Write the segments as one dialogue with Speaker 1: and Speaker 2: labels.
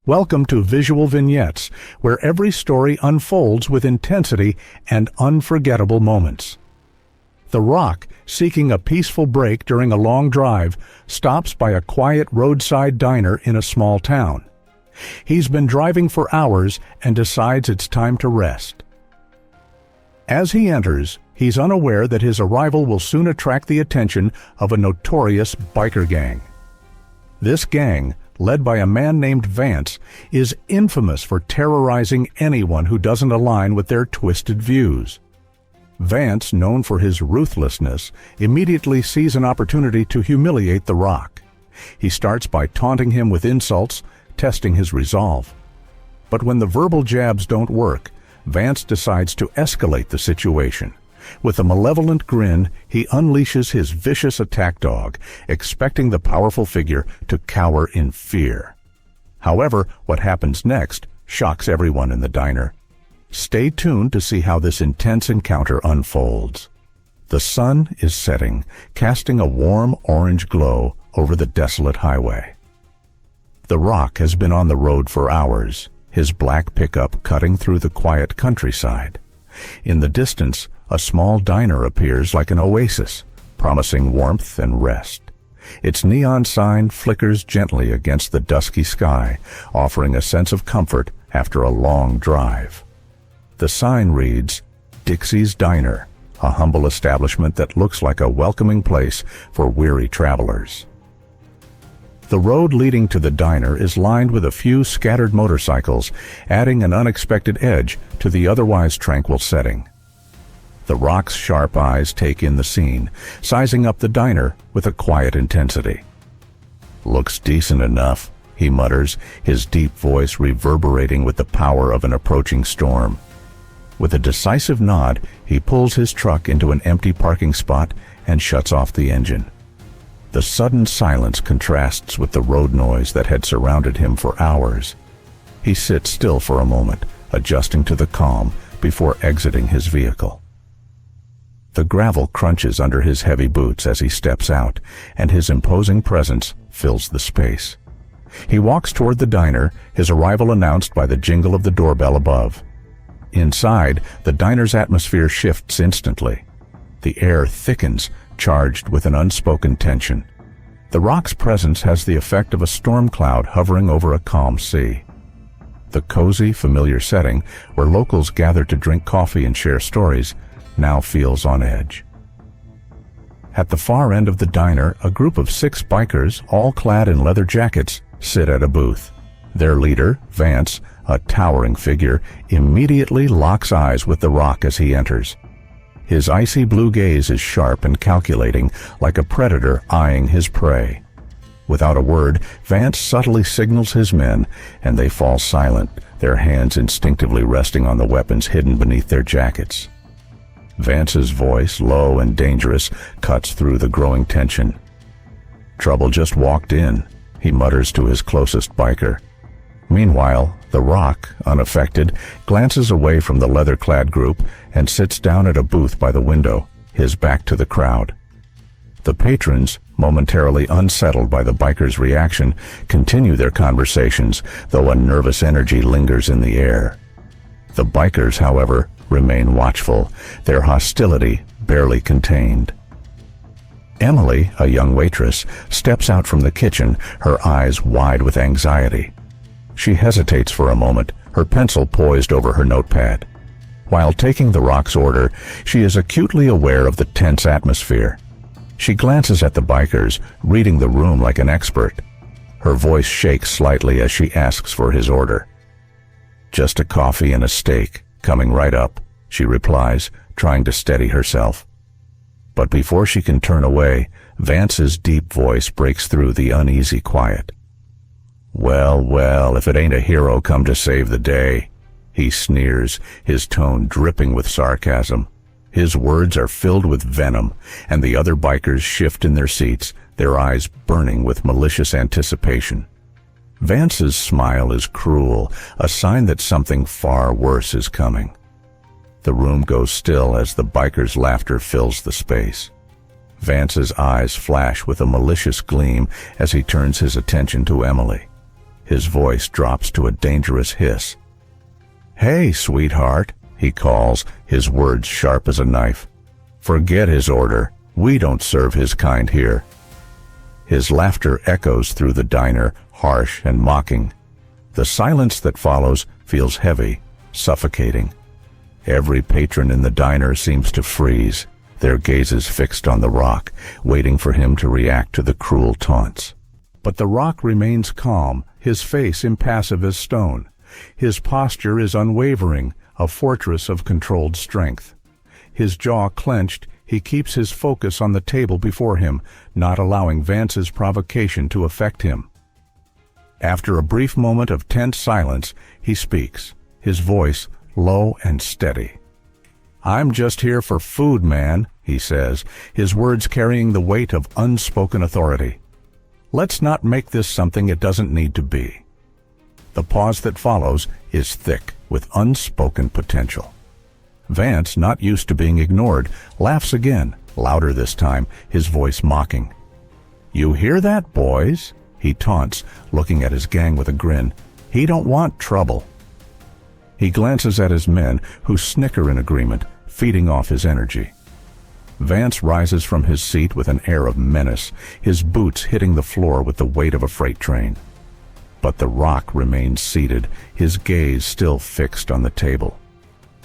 Speaker 1: Welcome to Visual Vignettes, where every story unfolds with intensity and unforgettable moments. The Rock, seeking a peaceful break during a long drive, stops by a quiet roadside diner in a small town. He's been driving for hours and decides it's time to rest. As he enters, he's unaware that his arrival will soon attract the attention of a notorious biker gang. This gang, led by a man named Vance, is infamous for terrorizing anyone who doesn't align with their twisted views. Vance, known for his ruthlessness, immediately sees an opportunity to humiliate The Rock. He starts by taunting him with insults, testing his resolve. But when the verbal jabs don't work, Vance decides to escalate the situation. With a malevolent grin, he unleashes his vicious attack dog, expecting the powerful figure to cower in fear. However, what happens next shocks everyone in the diner. Stay tuned to see how this intense encounter unfolds. The sun is setting, casting a warm orange glow over the desolate highway. The Rock has been on the road for hours, his black pickup cutting through the quiet countryside. In the distance, a small diner appears like an oasis, promising warmth and rest. Its neon sign flickers gently against the dusky sky, offering a sense of comfort after a long drive. The sign reads, "Dixie's Diner," a humble establishment that looks like a welcoming place for weary travelers. The road leading to the diner is lined with a few scattered motorcycles, adding an unexpected edge to the otherwise tranquil setting. The Rock's sharp eyes take in the scene, sizing up the diner with a quiet intensity. "Looks decent enough," he mutters, his deep voice reverberating with the power of an approaching storm. With a decisive nod, he pulls his truck into an empty parking spot and shuts off the engine. The sudden silence contrasts with the road noise that had surrounded him for hours. He sits still for a moment, adjusting to the calm before exiting his vehicle. The gravel crunches under his heavy boots as he steps out, and his imposing presence fills the space. He walks toward the diner, his arrival announced by the jingle of the doorbell above. Inside, the diner's atmosphere shifts instantly. The air thickens, charged with an unspoken tension. The Rock's presence has the effect of a storm cloud hovering over a calm sea. The cozy, familiar setting, where locals gather to drink coffee and share stories, now feels on edge. At the far end of the diner, a group of 6 bikers, all clad in leather jackets, sit at a booth. Their leader, Vance, a towering figure, immediately locks eyes with The Rock as he enters. His icy blue gaze is sharp and calculating, like a predator eyeing his prey. Without a word, Vance subtly signals his men, and they fall silent, their hands instinctively resting on the weapons hidden beneath their jackets. Vance's voice, low and dangerous, cuts through the growing tension. "Trouble just walked in," he mutters to his closest biker. Meanwhile, The Rock, unaffected, glances away from the leather-clad group and sits down at a booth by the window, his back to the crowd. The patrons, momentarily unsettled by the bikers' reaction, continue their conversations, though a nervous energy lingers in the air. The bikers, however, remain watchful, their hostility barely contained. Emily, a young waitress, steps out from the kitchen, her eyes wide with anxiety. She hesitates for a moment, her pencil poised over her notepad. While taking The Rock's order, she is acutely aware of the tense atmosphere. She glances at the bikers, reading the room like an expert. Her voice shakes slightly as she asks for his order. "Just a coffee and a steak, coming right up," she replies, trying to steady herself. But before she can turn away, Vance's deep voice breaks through the uneasy quiet. "Well, well, if it ain't a hero come to save the day," he sneers, his tone dripping with sarcasm. His words are filled with venom, and the other bikers shift in their seats, their eyes burning with malicious anticipation. Vance's smile is cruel, a sign that something far worse is coming. The room goes still as the bikers' laughter fills the space. Vance's eyes flash with a malicious gleam as he turns his attention to Emily. His voice drops to a dangerous hiss. "Hey, sweetheart," he calls, his words sharp as a knife. "Forget his order. We don't serve his kind here." His laughter echoes through the diner, harsh and mocking. The silence that follows feels heavy, suffocating. Every patron in the diner seems to freeze, their gazes fixed on the Rock, waiting for him to react to the cruel taunts. But the Rock remains calm, his face impassive as stone. His posture is unwavering, a fortress of controlled strength. His jaw clenched, he keeps his focus on the table before him, not allowing Vance's provocation to affect him. After a brief moment of tense silence, he speaks, his voice low and steady. "I'm just here for food, man," he says, his words carrying the weight of unspoken authority. "Let's not make this something it doesn't need to be." The pause that follows is thick with unspoken potential. Vance, not used to being ignored, laughs again, louder this time, his voice mocking. "You hear that, boys?" he taunts, looking at his gang with a grin. "He don't want trouble." He glances at his men, who snicker in agreement, feeding off his energy. Vance rises from his seat with an air of menace, his boots hitting the floor with the weight of a freight train. But the Rock remains seated, his gaze still fixed on the table.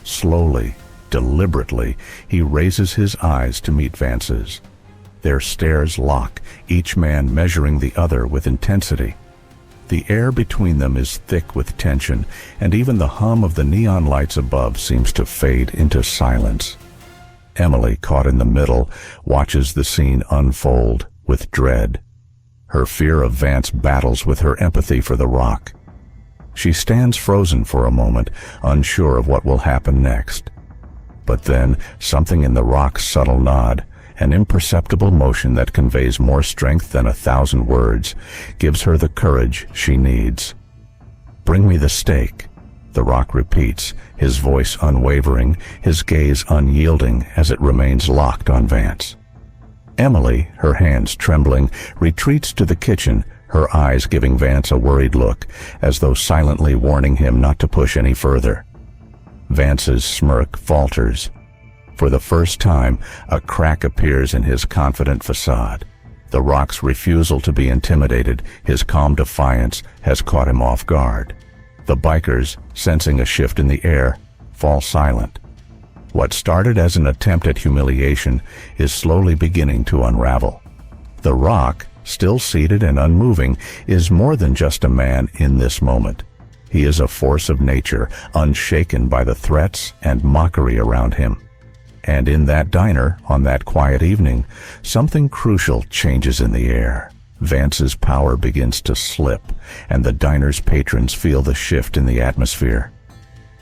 Speaker 1: Slowly, deliberately, he raises his eyes to meet Vance's. Their stares lock, each man measuring the other with intensity. The air between them is thick with tension, and even the hum of the neon lights above seems to fade into silence. Emily, caught in the middle, watches the scene unfold with dread. Her fear of Vance battles with her empathy for the Rock. She stands frozen for a moment, unsure of what will happen next. But then, something in the Rock's subtle nod, an imperceptible motion that conveys more strength than 1,000 words, gives her the courage she needs. "Bring me the steak," the Rock repeats, his voice unwavering, his gaze unyielding as it remains locked on Vance. Emily, her hands trembling, retreats to the kitchen, her eyes giving Vance a worried look, as though silently warning him not to push any further. Vance's smirk falters. For the first time, a crack appears in his confident facade. The Rock's refusal to be intimidated, his calm defiance, has caught him off guard. The bikers, sensing a shift in the air, fall silent. What started as an attempt at humiliation is slowly beginning to unravel. The Rock, still seated and unmoving, is more than just a man in this moment. He is a force of nature, unshaken by the threats and mockery around him. And in that diner, on that quiet evening, something crucial changes in the air. Vance's power begins to slip, and the diner's patrons feel the shift in the atmosphere.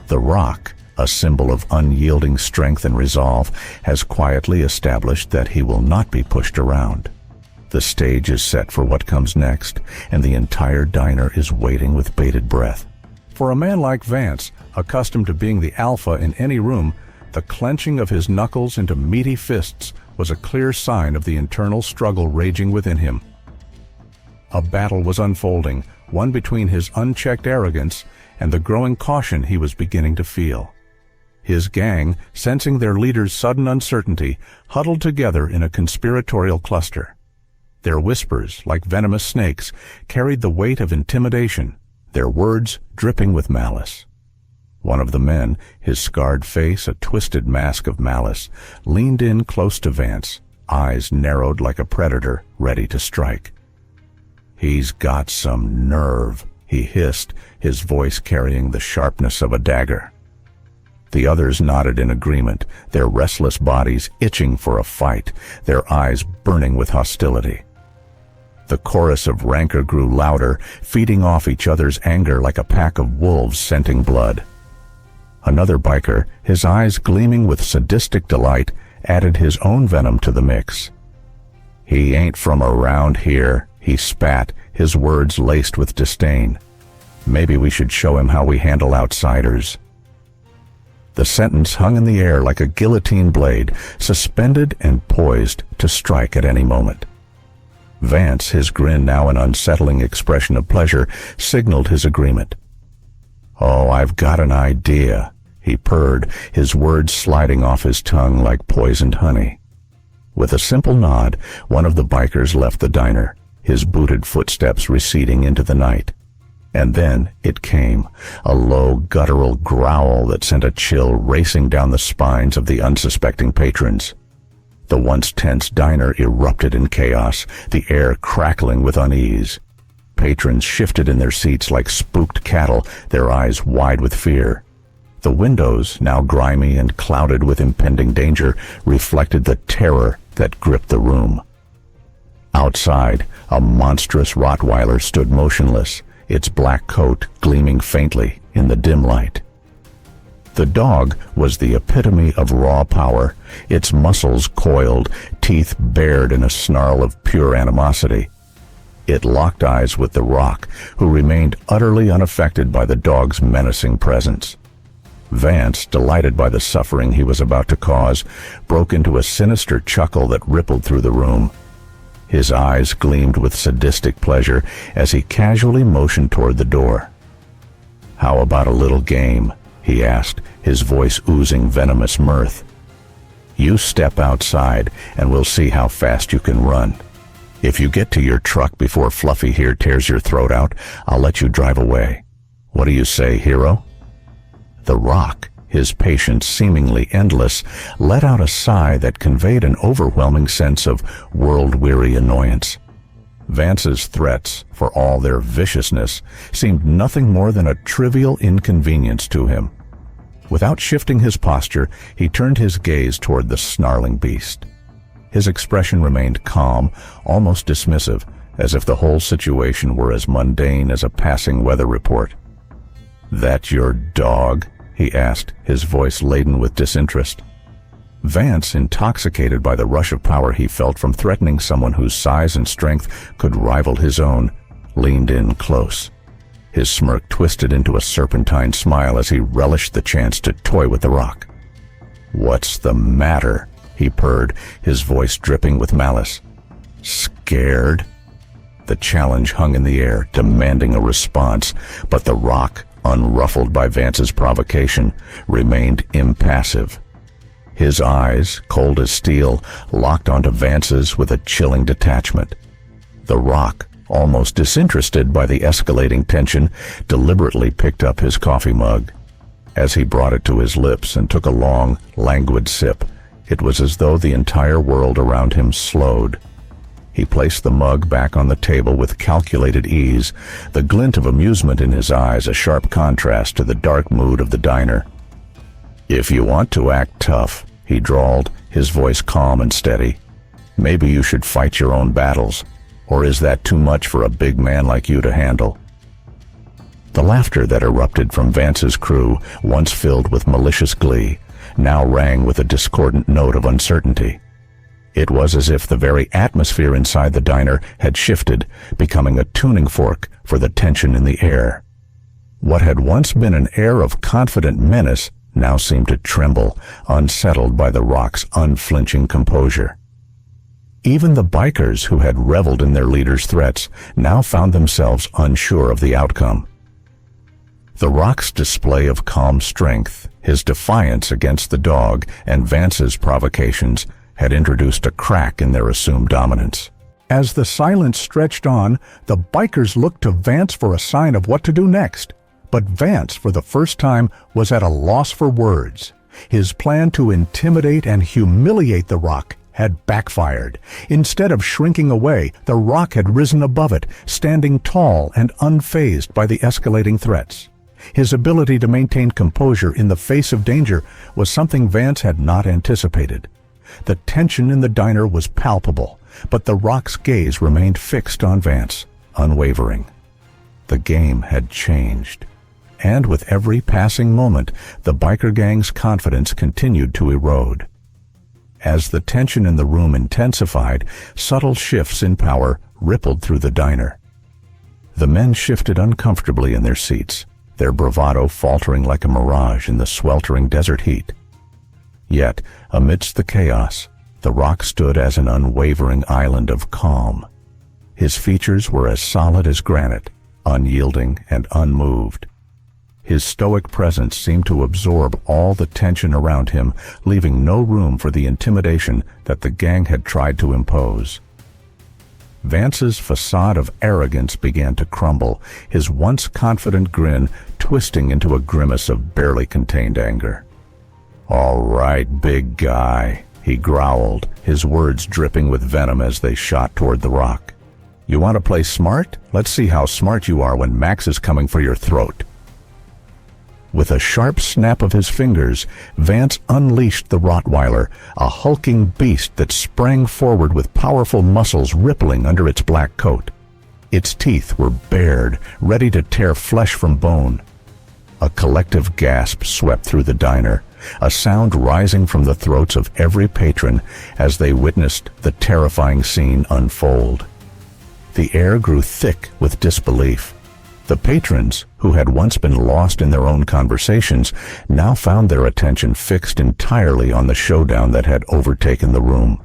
Speaker 1: The Rock, a symbol of unyielding strength and resolve, has quietly established that he will not be pushed around. The stage is set for what comes next, and the entire diner is waiting with bated breath. For a man like Vance, accustomed to being the alpha in any room, the clenching of his knuckles into meaty fists was a clear sign of the internal struggle raging within him. A battle was unfolding, one between his unchecked arrogance and the growing caution he was beginning to feel. His gang, sensing their leader's sudden uncertainty, huddled together in a conspiratorial cluster. Their whispers, like venomous snakes, carried the weight of intimidation, their words dripping with malice. One of the men, his scarred face a twisted mask of malice, leaned in close to Vance, eyes narrowed like a predator, ready to strike. "He's got some nerve," he hissed, his voice carrying the sharpness of a dagger. The others nodded in agreement, their restless bodies itching for a fight, their eyes burning with hostility. The chorus of rancor grew louder, feeding off each other's anger like a pack of wolves scenting blood. Another biker, his eyes gleaming with sadistic delight, added his own venom to the mix. "He ain't from around here," he spat, his words laced with disdain. "Maybe we should show him how we handle outsiders." The sentence hung in the air like a guillotine blade, suspended and poised to strike at any moment. Vance, his grin now an unsettling expression of pleasure, signaled his agreement. "Oh, I've got an idea," he purred, his words sliding off his tongue like poisoned honey. With a simple nod, one of the bikers left the diner, his booted footsteps receding into the night. And then it came, a low, guttural growl that sent a chill racing down the spines of the unsuspecting patrons. The once tense diner erupted in chaos, the air crackling with unease. Patrons shifted in their seats like spooked cattle, their eyes wide with fear. The windows, now grimy and clouded with impending danger, reflected the terror that gripped the room. Outside, a monstrous Rottweiler stood motionless, its black coat gleaming faintly in the dim light. The dog was the epitome of raw power, its muscles coiled, teeth bared in a snarl of pure animosity. It locked eyes with the Rock, who remained utterly unaffected by the dog's menacing presence. Vance, delighted by the suffering he was about to cause, broke into a sinister chuckle that rippled through the room. His eyes gleamed with sadistic pleasure as he casually motioned toward the door. "How about a little game?" he asked, his voice oozing venomous mirth. "You step outside, and we'll see how fast you can run. If you get to your truck before Fluffy here tears your throat out, I'll let you drive away. What do you say, hero?" The Rock, his patience seemingly endless, let out a sigh that conveyed an overwhelming sense of world-weary annoyance. Vance's threats, for all their viciousness, seemed nothing more than a trivial inconvenience to him. Without shifting his posture, he turned his gaze toward the snarling beast. His expression remained calm, almost dismissive, as if the whole situation were as mundane as a passing weather report. "That your dog?" he asked, his voice laden with disinterest. Vance, intoxicated by the rush of power he felt from threatening someone whose size and strength could rival his own, leaned in close. His smirk twisted into a serpentine smile as he relished the chance to toy with the Rock. "What's the matter?" he purred, his voice dripping with malice. "Scared?" The challenge hung in the air, demanding a response, but the Rock, unruffled by Vance's provocation, remained impassive. His eyes, cold as steel, locked onto Vance's with a chilling detachment. The Rock, almost disinterested by the escalating tension, deliberately picked up his coffee mug. As he brought it to his lips and took a long, languid sip, it was as though the entire world around him slowed. He placed the mug back on the table with calculated ease, the glint of amusement in his eyes a sharp contrast to the dark mood of the diner. "If you want to act tough," he drawled, his voice calm and steady, "maybe you should fight your own battles. Or is that too much for a big man like you to handle?" The laughter that erupted from Vance's crew, once filled with malicious glee, now rang with a discordant note of uncertainty. It was as if the very atmosphere inside the diner had shifted, becoming a tuning fork for the tension in the air. What had once been an air of confident menace now seemed to tremble, unsettled by the Rock's unflinching composure. Even the bikers who had reveled in their leader's threats now found themselves unsure of the outcome. The Rock's display of calm strength, his defiance against the dog, and Vance's provocations had introduced a crack in their assumed dominance. As the silence stretched on, the bikers looked to Vance for a sign of what to do next. But Vance, for the first time, was at a loss for words. His plan to intimidate and humiliate the Rock had backfired. Instead of shrinking away, the Rock had risen above it, standing tall and unfazed by the escalating threats. His ability to maintain composure in the face of danger was something Vance had not anticipated. The tension in the diner was palpable, but the Rock's gaze remained fixed on Vance, unwavering. The game had changed. And with every passing moment, the biker gang's confidence continued to erode. As the tension in the room intensified, subtle shifts in power rippled through the diner. The men shifted uncomfortably in their seats, their bravado faltering like a mirage in the sweltering desert heat. Yet, amidst the chaos, the Rock stood as an unwavering island of calm. His features were as solid as granite, unyielding and unmoved. His stoic presence seemed to absorb all the tension around him, leaving no room for the intimidation that the gang had tried to impose. Vance's facade of arrogance began to crumble, his once confident grin twisting into a grimace of barely contained anger. "All right, big guy," he growled, his words dripping with venom as they shot toward the rock. "You want to play smart? Let's see how smart you are when Max is coming for your throat." With a sharp snap of his fingers, Vance unleashed the Rottweiler, a hulking beast that sprang forward with powerful muscles rippling under its black coat. Its teeth were bared, ready to tear flesh from bone. A collective gasp swept through the diner, a sound rising from the throats of every patron as they witnessed the terrifying scene unfold. The air grew thick with disbelief. The patrons, who had once been lost in their own conversations, now found their attention fixed entirely on the showdown that had overtaken the room.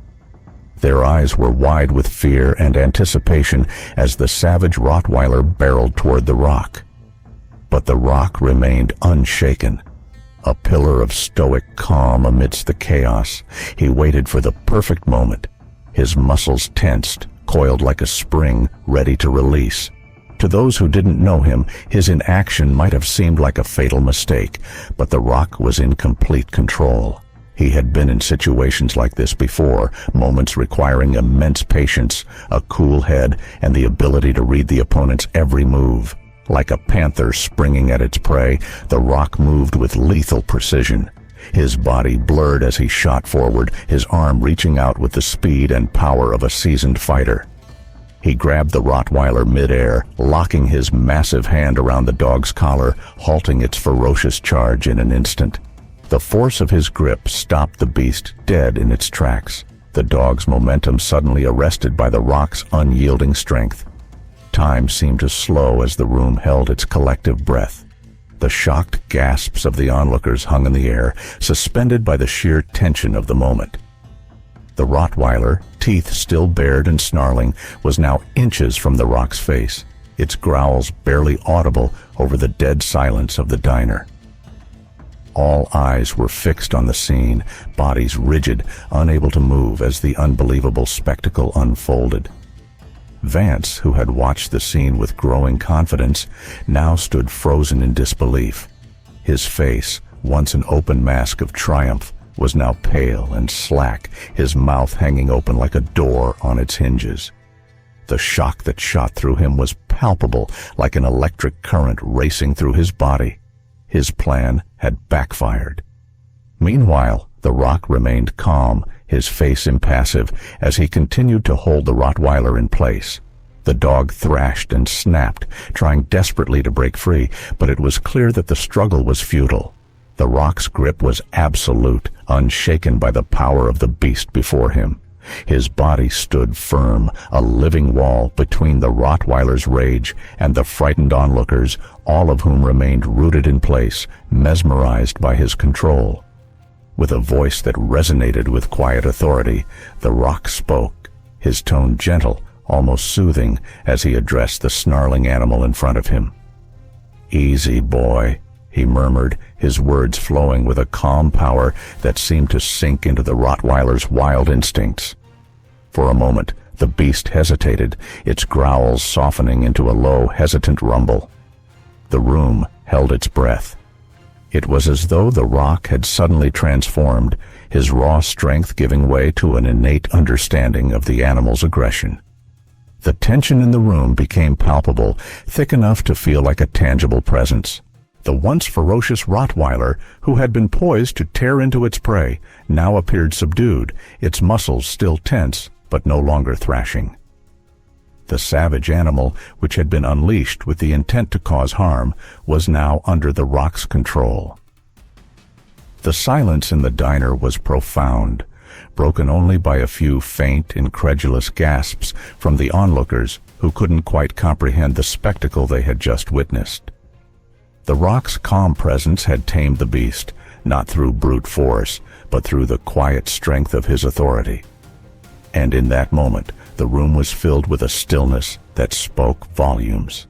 Speaker 1: Their eyes were wide with fear and anticipation as the savage Rottweiler barreled toward the rock. But the rock remained unshaken, a pillar of stoic calm amidst the chaos. He waited for the perfect moment. His muscles tensed, coiled like a spring, ready to release. To those who didn't know him, his inaction might have seemed like a fatal mistake, but the rock was in complete control. He had been in situations like this before, moments requiring immense patience, a cool head, and the ability to read the opponent's every move. Like a panther springing at its prey, the rock moved with lethal precision. His body blurred as he shot forward, his arm reaching out with the speed and power of a seasoned fighter. He grabbed the Rottweiler midair, locking his massive hand around the dog's collar, halting its ferocious charge in an instant. The force of his grip stopped the beast dead in its tracks, the dog's momentum suddenly arrested by the rock's unyielding strength. Time seemed to slow as the room held its collective breath. The shocked gasps of the onlookers hung in the air, suspended by the sheer tension of the moment. The Rottweiler, teeth still bared and snarling, was now inches from the rock's face, its growls barely audible over the dead silence of the diner. All eyes were fixed on the scene, bodies rigid, unable to move as the unbelievable spectacle unfolded. Vance, who had watched the scene with growing confidence, now stood frozen in disbelief. His face, once an open mask of triumph, was now pale and slack, his mouth hanging open like a door on its hinges. The shock that shot through him was palpable, like an electric current racing through his body. His plan had backfired. Meanwhile, the rock remained calm, his face impassive, as he continued to hold the Rottweiler in place. The dog thrashed and snapped, trying desperately to break free, but it was clear that the struggle was futile. The rock's grip was absolute, unshaken by the power of the beast before him. His body stood firm, a living wall between the Rottweiler's rage and the frightened onlookers, all of whom remained rooted in place, mesmerized by his control. With a voice that resonated with quiet authority, the rock spoke, his tone gentle, almost soothing, as he addressed the snarling animal in front of him. "Easy, boy," he murmured, his words flowing with a calm power that seemed to sink into the Rottweiler's wild instincts. For a moment, the beast hesitated, its growls softening into a low, hesitant rumble. The room held its breath. It was as though the rock had suddenly transformed, his raw strength giving way to an innate understanding of the animal's aggression. The tension in the room became palpable, thick enough to feel like a tangible presence. The once ferocious Rottweiler, who had been poised to tear into its prey, now appeared subdued, its muscles still tense, but no longer thrashing. The savage animal, which had been unleashed with the intent to cause harm, was now under the rock's control. The silence in the diner was profound, broken only by a few faint, incredulous gasps from the onlookers who couldn't quite comprehend the spectacle they had just witnessed. The rock's calm presence had tamed the beast, not through brute force, but through the quiet strength of his authority. And in that moment, the room was filled with a stillness that spoke volumes.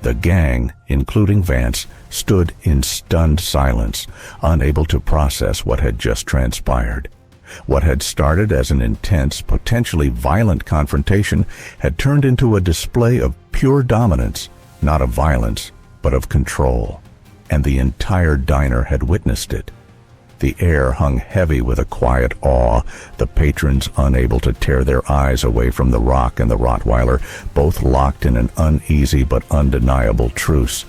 Speaker 1: The gang, including Vance, stood in stunned silence, unable to process what had just transpired. What had started as an intense, potentially violent confrontation had turned into a display of pure dominance, not of violence, but of control. And the entire diner had witnessed it. The air hung heavy with a quiet awe, the patrons unable to tear their eyes away from the Rock and the Rottweiler, both locked in an uneasy but undeniable truce.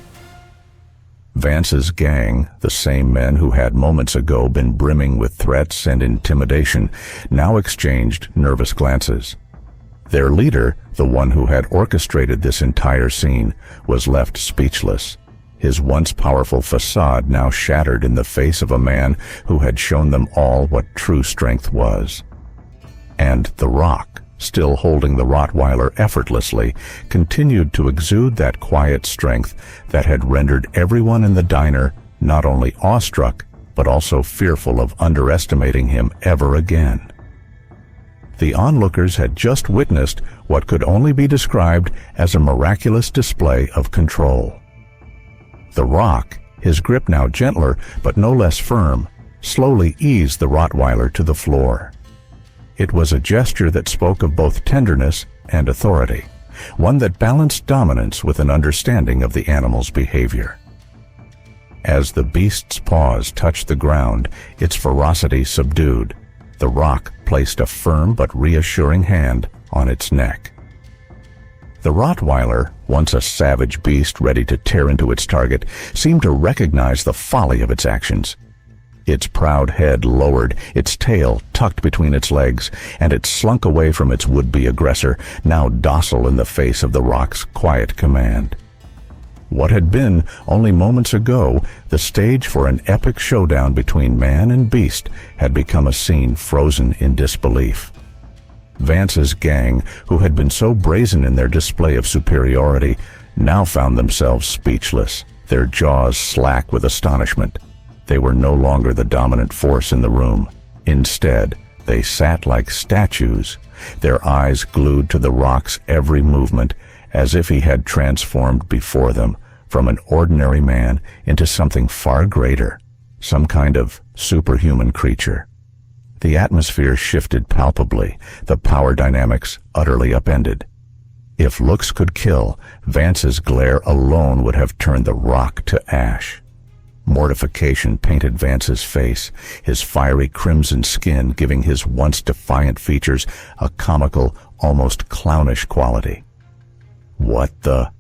Speaker 1: Vance's gang, the same men who had moments ago been brimming with threats and intimidation, now exchanged nervous glances. Their leader, the one who had orchestrated this entire scene, was left speechless. His once powerful facade now shattered in the face of a man who had shown them all what true strength was. And the Rock, still holding the Rottweiler effortlessly, continued to exude that quiet strength that had rendered everyone in the diner not only awestruck, but also fearful of underestimating him ever again. The onlookers had just witnessed what could only be described as a miraculous display of control. The Rock, his grip now gentler but no less firm, slowly eased the Rottweiler to the floor. It was a gesture that spoke of both tenderness and authority, one that balanced dominance with an understanding of the animal's behavior. As the beast's paws touched the ground, its ferocity subdued, the Rock placed a firm but reassuring hand on its neck. The Rottweiler, once a savage beast ready to tear into its target, seemed to recognize the folly of its actions. Its proud head lowered, its tail tucked between its legs, and it slunk away from its would-be aggressor, now docile in the face of the Rock's quiet command. What had been, only moments ago, the stage for an epic showdown between man and beast had become a scene frozen in disbelief. Vance's gang, who had been so brazen in their display of superiority, now found themselves speechless, their jaws slack with astonishment. They were no longer the dominant force in the room. Instead, they sat like statues, their eyes glued to the Rock's every movement, as if he had transformed before them from an ordinary man into something far greater, some kind of superhuman creature. The atmosphere shifted palpably, the power dynamics utterly upended. If looks could kill, Vance's glare alone would have turned the Rock to ash. Mortification painted Vance's face, his fiery crimson skin giving his once defiant features a comical, almost clownish quality. "What the—"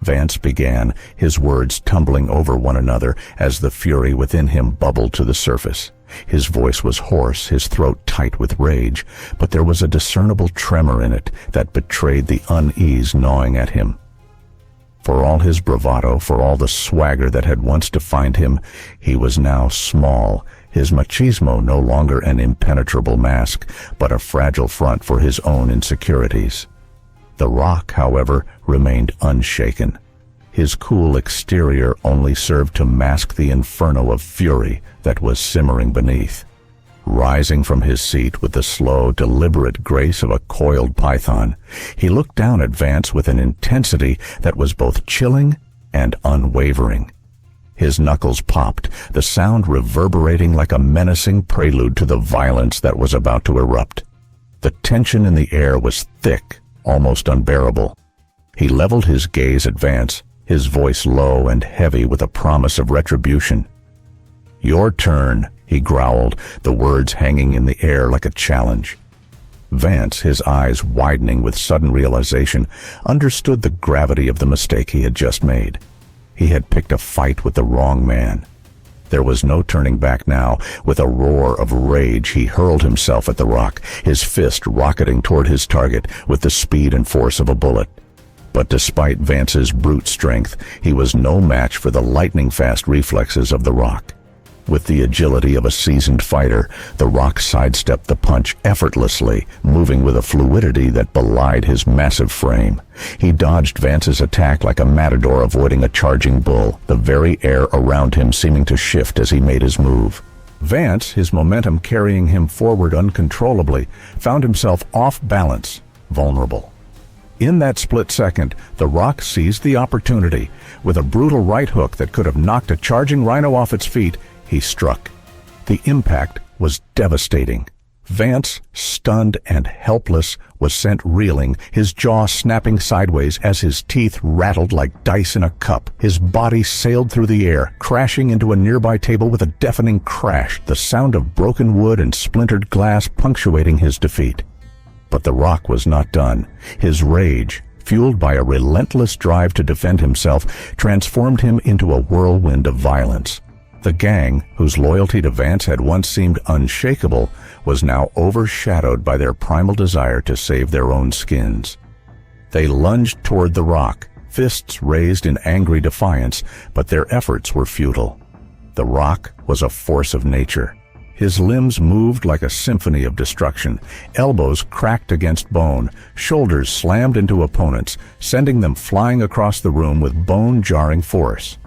Speaker 1: Vance began, his words tumbling over one another as the fury within him bubbled to the surface. His voice was hoarse, his throat tight with rage, but there was a discernible tremor in it that betrayed the unease gnawing at him. For all his bravado, for all the swagger that had once defined him, he was now small, his machismo no longer an impenetrable mask, but a fragile front for his own insecurities. The Rock, however, remained unshaken. His cool exterior only served to mask the inferno of fury that was simmering beneath. Rising from his seat with the slow, deliberate grace of a coiled python, he looked down at Vance with an intensity that was both chilling and unwavering. His knuckles popped, the sound reverberating like a menacing prelude to the violence that was about to erupt. The tension in the air was thick, almost unbearable. He leveled his gaze at Vance, his voice low and heavy with a promise of retribution. "Your turn," he growled, the words hanging in the air like a challenge. Vance, his eyes widening with sudden realization, understood the gravity of the mistake he had just made. He had picked a fight with the wrong man. There was no turning back now. With a roar of rage, he hurled himself at the Rock, his fist rocketing toward his target with the speed and force of a bullet. But despite Vance's brute strength, he was no match for the lightning-fast reflexes of the Rock. With the agility of a seasoned fighter, the Rock sidestepped the punch effortlessly, moving with a fluidity that belied his massive frame. He dodged Vance's attack like a matador avoiding a charging bull, the very air around him seeming to shift as he made his move. Vance, his momentum carrying him forward uncontrollably, found himself off balance, vulnerable. In that split second, the Rock seized the opportunity. With a brutal right hook that could have knocked a charging rhino off its feet, he struck. The impact was devastating. Vance, stunned and helpless, was sent reeling, his jaw snapping sideways as his teeth rattled like dice in a cup. His body sailed through the air, crashing into a nearby table with a deafening crash, the sound of broken wood and splintered glass punctuating his defeat. But the Rock was not done. His rage, fueled by a relentless drive to defend himself, transformed him into a whirlwind of violence. The gang, whose loyalty to Vance had once seemed unshakable, was now overshadowed by their primal desire to save their own skins. They lunged toward the Rock, fists raised in angry defiance, but their efforts were futile. The Rock was a force of nature. His limbs moved like a symphony of destruction. Elbows cracked against bone, shoulders slammed into opponents, sending them flying across the room with bone-jarring force.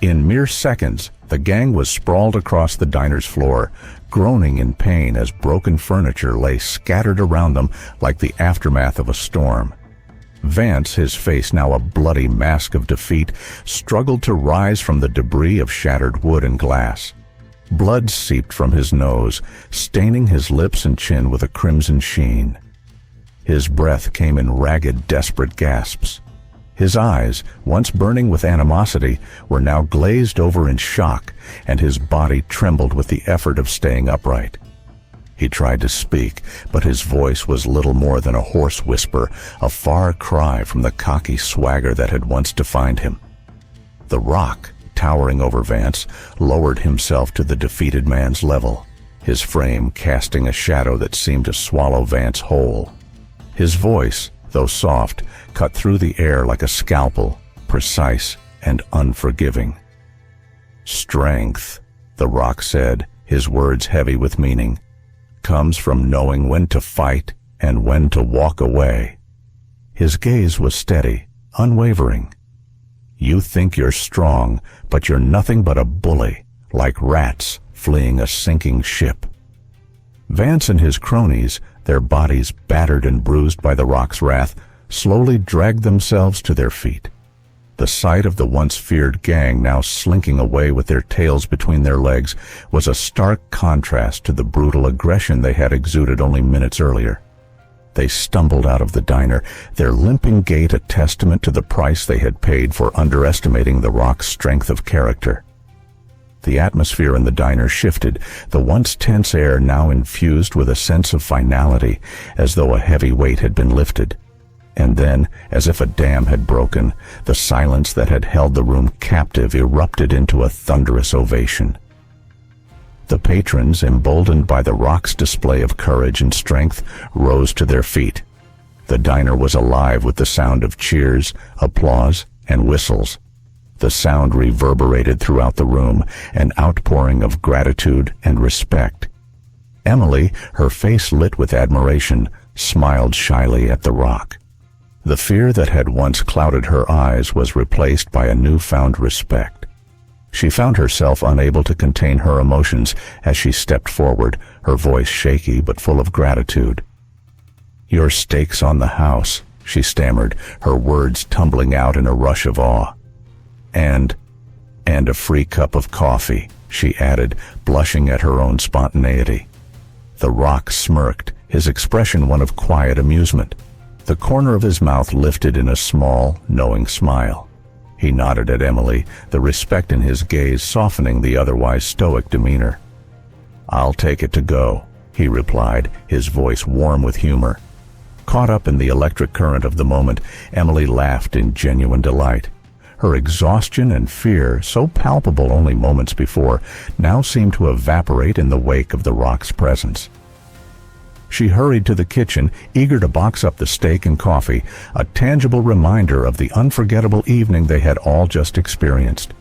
Speaker 1: In mere seconds, the gang was sprawled across the diner's floor, groaning in pain as broken furniture lay scattered around them like the aftermath of a storm. Vance, his face now a bloody mask of defeat, struggled to rise from the debris of shattered wood and glass. Blood seeped from his nose, staining his lips and chin with a crimson sheen. His breath came in ragged, desperate gasps. His eyes, once burning with animosity, were now glazed over in shock, and his body trembled with the effort of staying upright. He tried to speak, but his voice was little more than a hoarse whisper, a far cry from the cocky swagger that had once defined him. The Rock, towering over Vance, lowered himself to the defeated man's level, his frame casting a shadow that seemed to swallow Vance whole. His voice, though soft, cut through the air like a scalpel, precise and unforgiving. "Strength," the Rock said, his words heavy with meaning, "comes from knowing when to fight and when to walk away." His gaze was steady, unwavering. "You think you're strong, but you're nothing but a bully, like rats fleeing a sinking ship." Vance and his cronies, their bodies battered and bruised by the Rock's wrath, slowly dragged themselves to their feet. The sight of the once feared gang now slinking away with their tails between their legs was a stark contrast to the brutal aggression they had exuded only minutes earlier. They stumbled out of the diner, their limping gait a testament to the price they had paid for underestimating the Rock's strength of character. The atmosphere in the diner shifted, the once tense air now infused with a sense of finality, as though a heavy weight had been lifted. And then, as if a dam had broken, the silence that had held the room captive erupted into a thunderous ovation. The patrons, emboldened by the Rock's display of courage and strength, rose to their feet. The diner was alive with the sound of cheers, applause, and whistles. The sound reverberated throughout the room, an outpouring of gratitude and respect. Emily, her face lit with admiration, smiled shyly at the Rock. The fear that had once clouded her eyes was replaced by a newfound respect. She found herself unable to contain her emotions as she stepped forward, her voice shaky but full of gratitude. "Your stake's on the house," she stammered, her words tumbling out in a rush of awe. And a free cup of coffee," she added, blushing at her own spontaneity. The Rock smirked, his expression one of quiet amusement. The corner of his mouth lifted in a small, knowing smile. He nodded at Emily, the respect in his gaze softening the otherwise stoic demeanor. "I'll take it to go," he replied, his voice warm with humor. Caught up in the electric current of the moment, Emily laughed in genuine delight. Her exhaustion and fear, so palpable only moments before, now seemed to evaporate in the wake of the Rock's presence. She hurried to the kitchen, eager to box up the steak and coffee, a tangible reminder of the unforgettable evening they had all just experienced.